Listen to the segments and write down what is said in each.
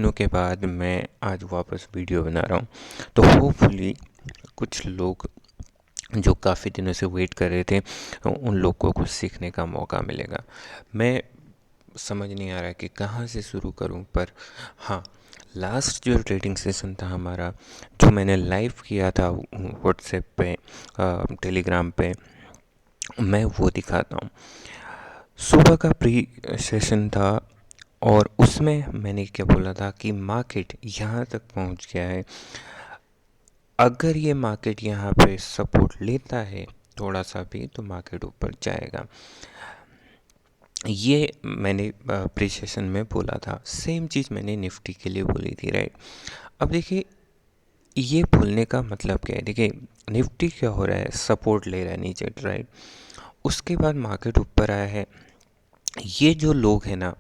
दिनों के बाद मैं आज वापस वीडियो बना रहा हूँ। तो होपफुली कुछ लोग जो काफ़ी दिनों से वेट कर रहे थे उन लोग को कुछ सीखने का मौका मिलेगा। मैं समझ नहीं आ रहा है कि कहाँ से शुरू करूँ, पर हाँ, लास्ट जो ट्रेडिंग सेशन था हमारा, जो मैंने लाइव किया था व्हाट्सएप पे, टेलीग्राम पे, मैं वो दिखाता हूँ। सुबह का प्री सेशन था और उसमें मैंने क्या बोला था कि मार्केट यहाँ तक पहुँच गया है। अगर ये मार्केट यहाँ पे सपोर्ट लेता है थोड़ा सा भी तो मार्केट ऊपर जाएगा। ये मैंने प्री सेशन में बोला था। सेम चीज़ मैंने निफ्टी के लिए बोली थी, राइट। अब देखिए ये बोलने का मतलब क्या है। देखिए निफ्टी क्या हो रहा है, सपोर्ट ले रहा है नीचे, राइट। उसके बाद मार्केट ऊपर आया है। ये जो लोग हैं ना,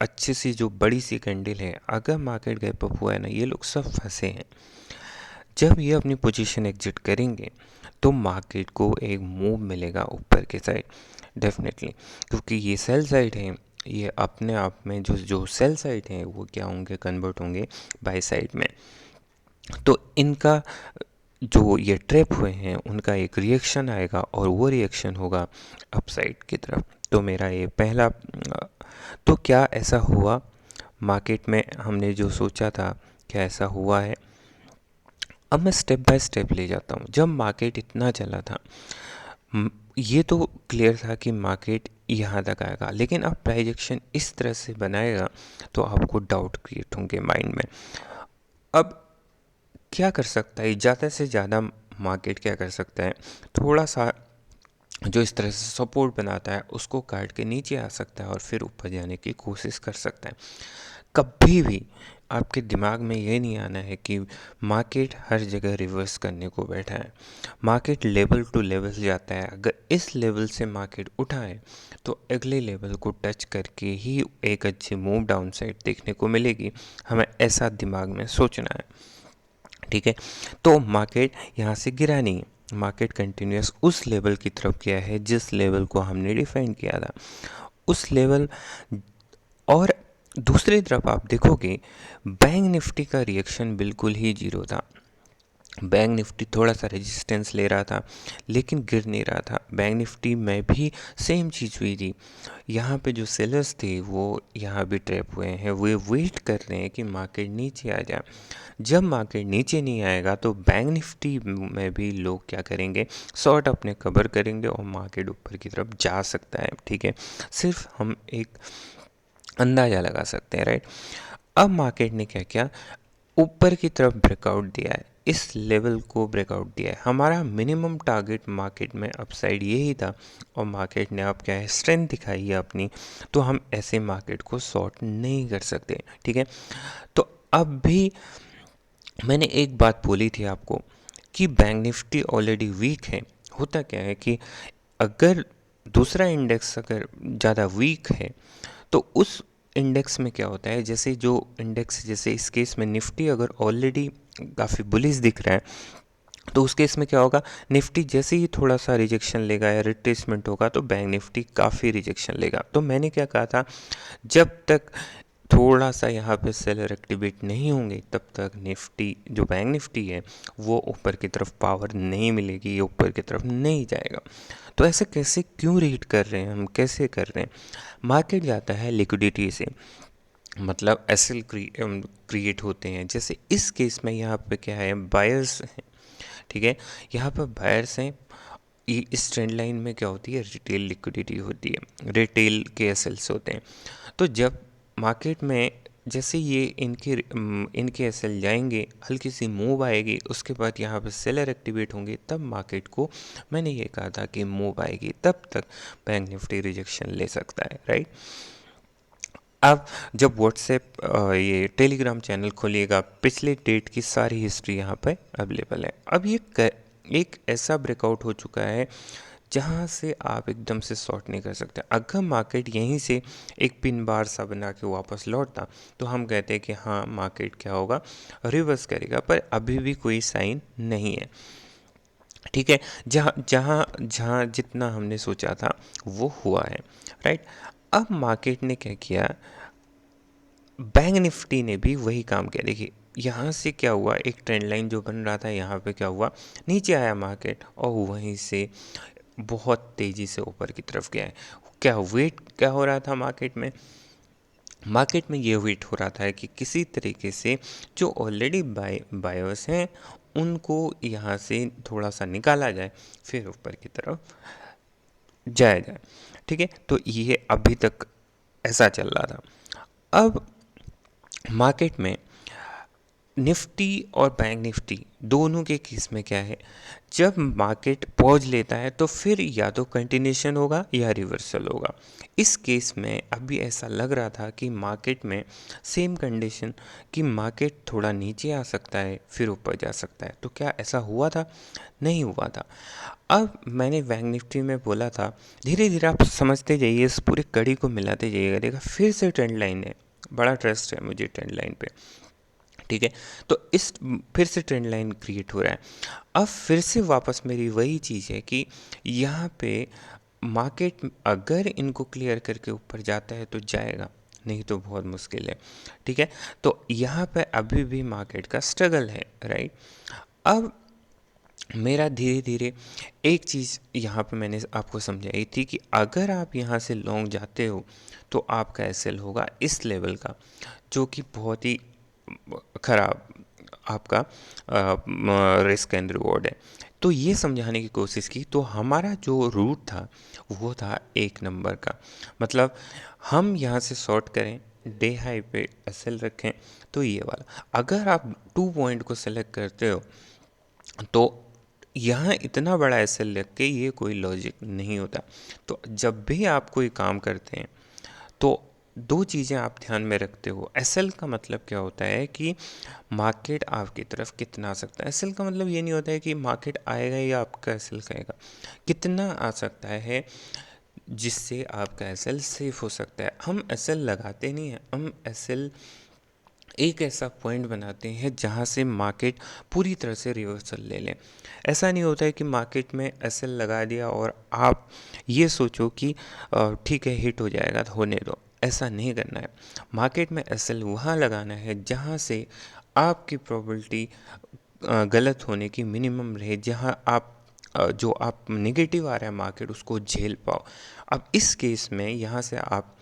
अच्छे सी जो बड़ी सी कैंडल है, अगर मार्केट गैप अप हुआ है ना, ये लोग सब फंसे हैं। जब ये अपनी पोजीशन एग्जिट करेंगे तो मार्केट को एक मूव मिलेगा ऊपर के साइड, डेफिनेटली, क्योंकि ये सेल साइड है। ये अपने आप में जो जो सेल साइड है वो क्या होंगे, कन्वर्ट होंगे बाय साइड में। तो इनका जो ये ट्रैप हुए हैं उनका एक रिएक्शन आएगा और वो रिएक्शन होगा अपसाइड की तरफ। तो मेरा ये पहला, तो क्या ऐसा हुआ मार्केट में, हमने जो सोचा था क्या ऐसा हुआ है। अब मैं स्टेप बाय स्टेप ले जाता हूँ। जब मार्केट इतना चला था, ये तो क्लियर था कि मार्केट यहाँ तक आएगा, लेकिन अब प्राइस एक्शन इस तरह से बनाएगा तो आपको डाउट क्रिएट होंगे माइंड में। अब क्या कर सकता है ज़्यादा से ज़्यादा, मार्केट क्या कर सकता है, थोड़ा सा जो इस तरह से सपोर्ट बनाता है उसको काट के नीचे आ सकता है और फिर ऊपर जाने की कोशिश कर सकता है। कभी भी आपके दिमाग में ये नहीं आना है कि मार्केट हर जगह रिवर्स करने को बैठा है। मार्केट लेवल टू लेवल जाता है। अगर इस लेवल से मार्केट उठाए तो अगले लेवल को टच करके ही एक अच्छी मूव डाउन साइड देखने को मिलेगी। हमें ऐसा दिमाग में सोचना है, ठीक है। तो मार्केट यहाँ से गिरा नहीं, मार्केट कंटिन्यूस उस लेवल की तरफ गया है जिस लेवल को हमने डिफाइन किया था, उस लेवल। और दूसरी तरफ आप देखोगे बैंक निफ्टी का रिएक्शन बिल्कुल ही जीरो था। बैंक निफ्टी थोड़ा सा रेजिस्टेंस ले रहा था लेकिन गिर नहीं रहा था। बैंक निफ्टी में भी सेम चीज़ हुई थी। यहाँ पे जो सेलर्स थे वो यहाँ भी ट्रैप हुए हैं, वो वेट कर रहे हैं कि मार्केट नीचे आ जाए। जब मार्केट नीचे नहीं आएगा तो बैंक निफ्टी में भी लोग क्या करेंगे, शॉर्ट अपने कवर करेंगे और मार्केट ऊपर की तरफ जा सकता है, ठीक है। सिर्फ हम एक अंदाज़ा लगा सकते हैं, राइट। अब मार्केट ने क्या किया, ऊपर की तरफ ब्रेकआउट दिया है, इस लेवल को ब्रेकआउट दिया है। हमारा मिनिमम टारगेट मार्केट में अपसाइड यही था और मार्केट ने अब क्या है, स्ट्रेंथ दिखाई है अपनी। तो हम ऐसे मार्केट को शॉर्ट नहीं कर सकते, ठीक है। तो अब भी मैंने एक बात बोली थी आपको कि बैंक निफ्टी ऑलरेडी वीक है। होता क्या है कि अगर दूसरा इंडेक्स अगर ज़्यादा वीक है तो उस इंडेक्स में क्या होता है, जैसे जो इंडेक्स, जैसे इस केस में निफ्टी अगर ऑलरेडी काफ़ी बुलिश दिख रहा है तो उस केस में क्या होगा, निफ्टी जैसे ही थोड़ा सा रिजेक्शन लेगा या रिट्रेसमेंट होगा तो बैंक निफ्टी काफ़ी रिजेक्शन लेगा। तो मैंने क्या कहा था, जब तक थोड़ा सा यहाँ पे सेलर एक्टिवेट नहीं होंगे तब तक निफ्टी, जो बैंक निफ्टी है, वो ऊपर की तरफ पावर नहीं मिलेगी, ये ऊपर की तरफ नहीं जाएगा। तो ऐसे कैसे क्यों रीड कर रहे हैं हम, कैसे कर रहे हैं। मार्केट जाता है लिक्विडिटी से, मतलब एसएल क्रिएट होते हैं। जैसे इस केस में यहाँ पे क्या है, बायर्स हैं, ठीक है। यहाँ पर बायर्स हैं। ये इस ट्रेंड लाइन में क्या होती है, रिटेल लिक्विडिटी होती है, रिटेल के एसएल्स होते हैं। तो जब मार्केट में जैसे ये इनके एसएल जाएंगे, हल्की सी मूव आएगी, उसके बाद यहाँ पे सेलर एक्टिवेट होंगे, तब मार्केट को, मैंने ये कहा था कि मूव आएगी, तब तक बैंक निफ्टी रिजेक्शन ले सकता है, राइट। अब जब व्हाट्सएप ये टेलीग्राम चैनल खोलिएगा, पिछले डेट की सारी हिस्ट्री यहाँ पर अवेलेबल है। अब ये एक ऐसा ब्रेकआउट हो चुका है जहाँ से आप एकदम से शॉर्ट नहीं कर सकते। अगर मार्केट यहीं से एक पिन बार सा बना के वापस लौटता तो हम कहते हैं कि हाँ मार्केट क्या होगा, रिवर्स करेगा, पर अभी भी कोई साइन नहीं है, ठीक है। जहाँ जहाँ जहाँ जितना हमने सोचा था वो हुआ है, राइट। अब मार्केट ने क्या किया, बैंक निफ्टी ने भी वही काम किया। देखिए यहाँ से क्या हुआ, एक ट्रेंड लाइन जो बन रहा था यहाँ पे क्या हुआ, नीचे आया मार्केट और वहीं से बहुत तेज़ी से ऊपर की तरफ गया है। क्या वेट क्या हो रहा था मार्केट में? मार्केट में ये वेट हो रहा था कि किसी तरीके से जो ऑलरेडी बायर्स हैं उनको यहाँ से थोड़ा सा निकाला जाए, फिर ऊपर की तरफ जाया जाए। ठीक है, तो ये अभी तक ऐसा चल रहा था। अब मार्केट में निफ्टी और बैंक निफ्टी दोनों के केस में क्या है, जब मार्केट पहुंच लेता है तो फिर या तो कंटिन्यूशन होगा या रिवर्सल होगा। इस केस में अभी ऐसा लग रहा था कि मार्केट में सेम कंडीशन, कि मार्केट थोड़ा नीचे आ सकता है फिर ऊपर जा सकता है। तो क्या ऐसा हुआ था? नहीं हुआ था। अब मैंने बैंक निफ्टी में बोला था धीरे धीरे आप समझते जाइए, इस पूरी कड़ी को मिलाते जाइएगा, देखा फिर से ट्रेंड लाइन है। बड़ा ट्रस्ट है मुझे ट्रेंड लाइन पे। ठीक है, तो इस फिर से ट्रेंड लाइन क्रिएट हो रहा है। अब फिर से वापस मेरी वही चीज़ है कि यहाँ पे मार्केट अगर इनको क्लियर करके ऊपर जाता है तो जाएगा, नहीं तो बहुत मुश्किल है। ठीक है, तो यहाँ पे अभी भी मार्केट का स्ट्रगल है, राइट। अब मेरा धीरे धीरे एक चीज़ यहाँ पे मैंने आपको समझाई थी कि अगर आप यहाँ से लॉन्ग जाते हो तो आपका एसएल होगा इस लेवल का, जो कि बहुत ही ख़राब आपका रिस्क एंड रिवॉर्ड है। तो ये समझाने की कोशिश की, तो हमारा जो रूट था वो था 1 नंबर का। मतलब हम यहाँ से शॉर्ट करें, डे हाई पे एसएल रखें, तो ये वाला अगर आप 2 पॉइंट को सेलेक्ट करते हो तो यहाँ इतना बड़ा एसएल रख के ये कोई लॉजिक नहीं होता। तो जब भी आप कोई काम करते हैं तो दो चीज़ें आप ध्यान में रखते हो। एसएल का मतलब क्या होता है कि मार्केट आपकी तरफ कितना आ सकता है। एसएल का मतलब ये नहीं होता है कि मार्केट आएगा या आपका एसएल खाएगा, कितना आ सकता है जिससे आपका एसएल सेफ हो सकता है। हम एसएल लगाते नहीं हैं, हम एसएल एक ऐसा पॉइंट बनाते हैं जहां से मार्केट पूरी तरह से रिवर्सल ले लें। ऐसा नहीं होता है कि मार्केट में एसएल लगा दिया और आप ये सोचो कि ठीक है हिट हो जाएगा तो होने दो। ऐसा नहीं करना है। मार्केट में एसएल वहाँ लगाना है जहाँ से आपकी प्रोबेबिलिटी गलत होने की मिनिमम रहे, जहाँ आप जो आप नेगेटिव आ रहा है मार्केट उसको झेल पाओ। अब इस केस में यहाँ से आप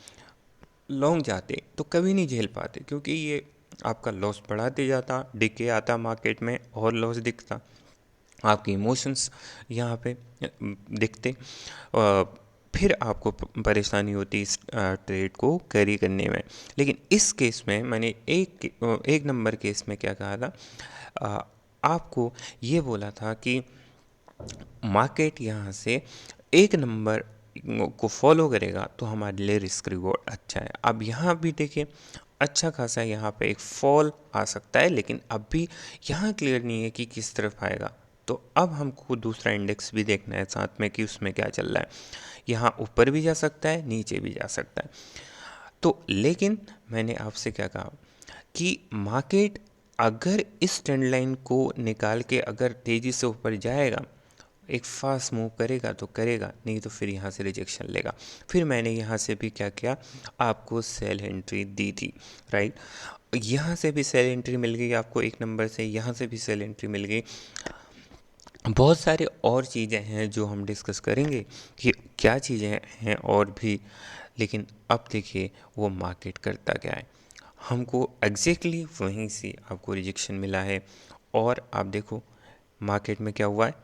लॉन्ग जाते तो कभी नहीं झेल पाते, क्योंकि ये आपका लॉस बढ़ाते जाता, डिके आता मार्केट में और लॉस दिखता, आपके इमोशंस यहाँ पे दिखते, फिर आपको परेशानी होती इस ट्रेड को कैरी करने में। लेकिन इस केस में मैंने एक नंबर केस में क्या कहा था, आपको ये बोला था कि मार्केट यहाँ से 1 नंबर को फॉलो करेगा तो हमारे लिए रिस्क रिवॉर्ड अच्छा है। अब यहाँ भी देखिए अच्छा खासा यहाँ पे एक फॉल आ सकता है, लेकिन अब भी यहाँ क्लियर नहीं है कि किस तरफ आएगा। तो अब हमको दूसरा इंडेक्स भी देखना है साथ में कि उसमें क्या चल रहा है। यहाँ ऊपर भी जा सकता है, नीचे भी जा सकता है। तो लेकिन मैंने आपसे क्या कहा कि मार्केट अगर इस ट्रेंड लाइन को निकाल के अगर तेज़ी से ऊपर जाएगा, एक फास्ट मूव करेगा तो करेगा, नहीं तो फिर यहाँ से रिजेक्शन लेगा। फिर मैंने यहाँ से भी क्या किया, आपको सेल एंट्री दी थी, राइट। यहाँ से भी सेल एंट्री मिल गई आपको 1 नंबर से, यहाँ से भी सेल एंट्री मिल गई। बहुत सारे और चीज़ें हैं जो हम डिस्कस करेंगे कि क्या चीज़ें हैं और भी। लेकिन अब देखिए वो मार्केट करता क्या है, हमको एग्जैक्टली वहीं से आपको रिजेक्शन मिला है। और आप देखो मार्केट में क्या हुआ है,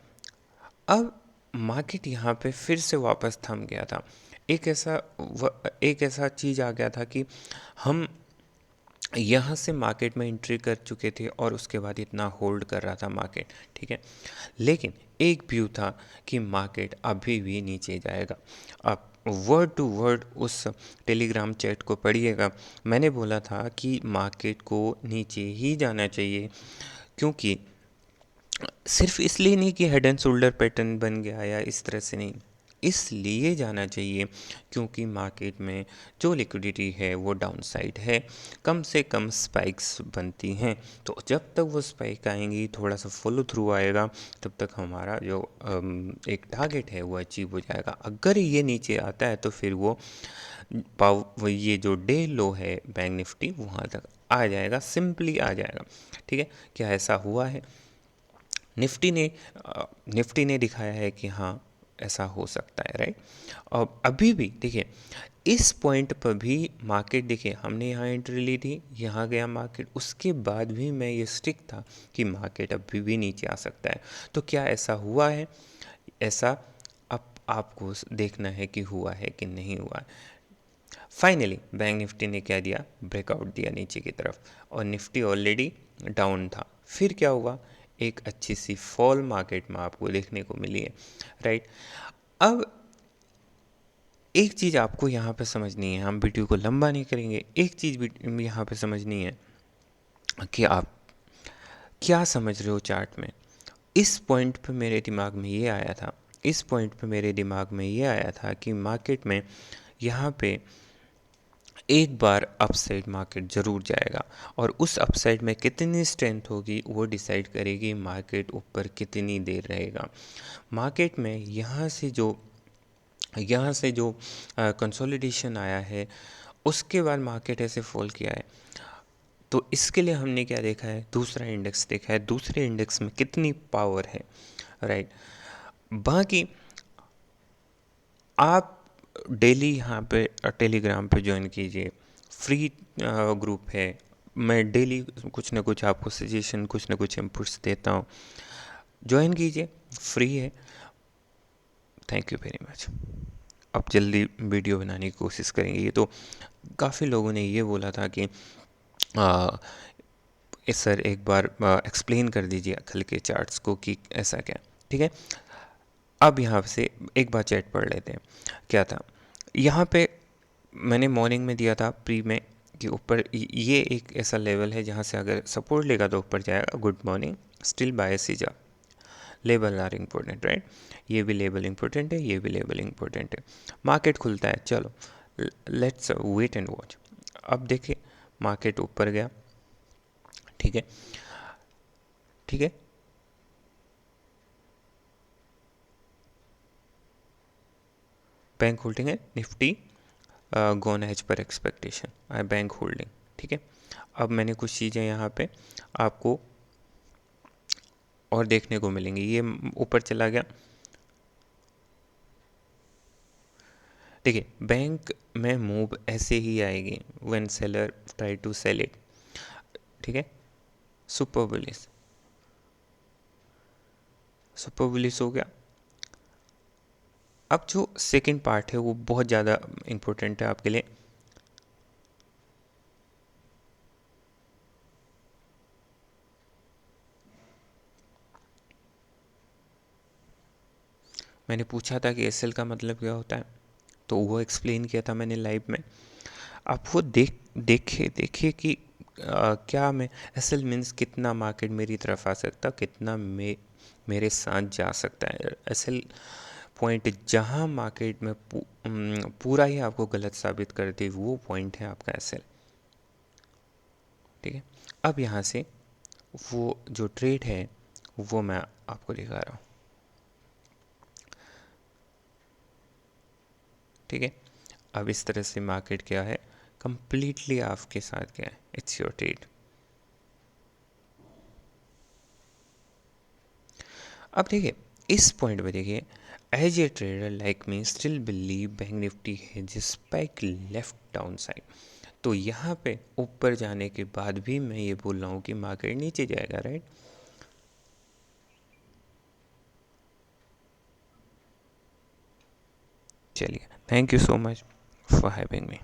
अब मार्केट यहाँ पे फिर से वापस थम गया था। एक ऐसा चीज़ आ गया था कि हम यहाँ से मार्केट में एंट्री कर चुके थे और उसके बाद इतना होल्ड कर रहा था मार्केट, ठीक है। लेकिन एक व्यू था कि मार्केट अभी भी नीचे जाएगा। अब वर्ड टू वर्ड उस टेलीग्राम चैट को पढ़िएगा। मैंने बोला था कि मार्केट को नीचे ही जाना चाहिए, क्योंकि सिर्फ इसलिए नहीं कि हेड एंड शोल्डर पैटर्न बन गया या इस तरह से नहीं, इसलिए जाना चाहिए क्योंकि मार्केट में जो लिक्विडिटी है वो डाउन साइड है, कम से कम स्पाइक्स बनती हैं। तो जब तक वो स्पाइक आएंगी, थोड़ा सा फॉलो थ्रू आएगा, तब तक हमारा जो एक टारगेट है वो अचीव हो जाएगा। अगर ये नीचे आता है तो फिर वो ये जो डे लो है बैंक निफ्टी वहाँ तक आ जाएगा, सिंपली आ जाएगा। ठीक है, क्या ऐसा हुआ है? निफ्टी ने दिखाया है कि हाँ ऐसा हो सकता है, राइट। और अभी भी देखिए इस पॉइंट पर भी मार्केट, देखिए हमने यहाँ एंट्री ली थी, यहाँ गया मार्केट, उसके बाद भी मैं ये स्टिक था कि मार्केट अभी भी नीचे आ सकता है। तो क्या ऐसा हुआ है? ऐसा अब आपको देखना है कि हुआ है कि नहीं हुआ है। फाइनली बैंक निफ्टी ने क्या दिया? ब्रेकआउट दिया नीचे की तरफ, और निफ्टी ऑलरेडी डाउन था। फिर क्या हुआ? एक अच्छी सी फॉल मार्केट में आपको देखने को मिली है, राइट। अब एक चीज़ आपको यहाँ पे समझनी है, हम वीडियो को लंबा नहीं करेंगे, एक चीज़ भी यहाँ पे समझनी है कि आप क्या समझ रहे हो चार्ट में। इस पॉइंट पे मेरे दिमाग में ये आया था, इस पॉइंट पे मेरे दिमाग में ये आया था कि मार्केट में यहाँ पे एक बार अपसाइड मार्केट ज़रूर जाएगा, और उस अपसाइड में कितनी स्ट्रेंथ होगी वो डिसाइड करेगी मार्केट ऊपर कितनी देर रहेगा। मार्केट में यहाँ से जो कंसोलिडेशन आया है, उसके बाद मार्केट ऐसे फॉल किया है। तो इसके लिए हमने क्या देखा है? दूसरा इंडेक्स देखा है, दूसरे इंडेक्स में कितनी पावर है, राइट। बाकी आप डेली यहाँ पे टेलीग्राम पे ज्वाइन कीजिए, फ्री ग्रुप है। मैं डेली कुछ ना कुछ आपको सजेशन, कुछ ना कुछ इनपुट्स देता हूँ, ज्वाइन कीजिए, फ्री है। Thank you very much. अब जल्दी वीडियो बनाने की कोशिश करेंगे। ये तो काफ़ी लोगों ने ये बोला था कि सर एक बार एक्सप्लेन कर दीजिए कल के चार्ट्स को कि ऐसा क्या। ठीक है, अब यहाँ से एक बार चैट पढ़ लेते हैं। क्या था यहाँ पे? मैंने मॉर्निंग में दिया था प्री में कि ऊपर ये एक ऐसा लेवल है जहाँ से अगर सपोर्ट लेगा तो ऊपर जाएगा। गुड मॉर्निंग, स्टिल बायस ही जा। लेबल आर इम्पोर्टेंट, राइट। ये भी लेबल इम्पोर्टेंट है, ये भी लेबल इम्पोर्टेंट है। मार्केट खुलता है, चलो लेट्स वेट एंड वॉच। अब देखिए मार्केट ऊपर गया, ठीक है, ठीक है। बैंक होल्डिंग है, Nifty gone as per expectation, I bank holding. ठीक है, अब मैंने कुछ चीज़ें यहाँ पे आपको और देखने को मिलेंगी। ये ऊपर चला गया, देखिए बैंक में मूव ऐसे ही आएगी when seller try to sell it. ठीक है, सुपर बुलिश, सुपर बुलिश हो गया। अब जो सेकंड पार्ट है वो बहुत ज़्यादा इम्पोर्टेंट है आपके लिए। मैंने पूछा था कि एसएल का मतलब क्या होता है, तो वो एक्सप्लेन किया था मैंने लाइव में। आप वो देखिए कि क्या मैं एसएल मीन्स कितना मार्केट मेरी तरफ आ सकता, कितना मेरे साथ जा सकता है। एसएल पॉइंट जहाँ मार्केट में पूरा ही आपको गलत साबित कर दे, वो पॉइंट है आपका एसएल। ठीक है, अब यहाँ से वो जो ट्रेड है वो मैं आपको दिखा रहा हूँ। ठीक है, अब इस तरह से मार्केट क्या है, कंप्लीटली आपके साथ क्या है, इट्स योर ट्रेड। अब देखिए इस पॉइंट पे देखिए, as a trader like me still believe bank Nifty है जिस स्पाइक लेफ्ट डाउन साइड। तो यहाँ पे ऊपर जाने के बाद भी मैं ये बोल रहा हूँ कि मार्केट नीचे जाएगा, राइट। चलिए, thank you so much for having me.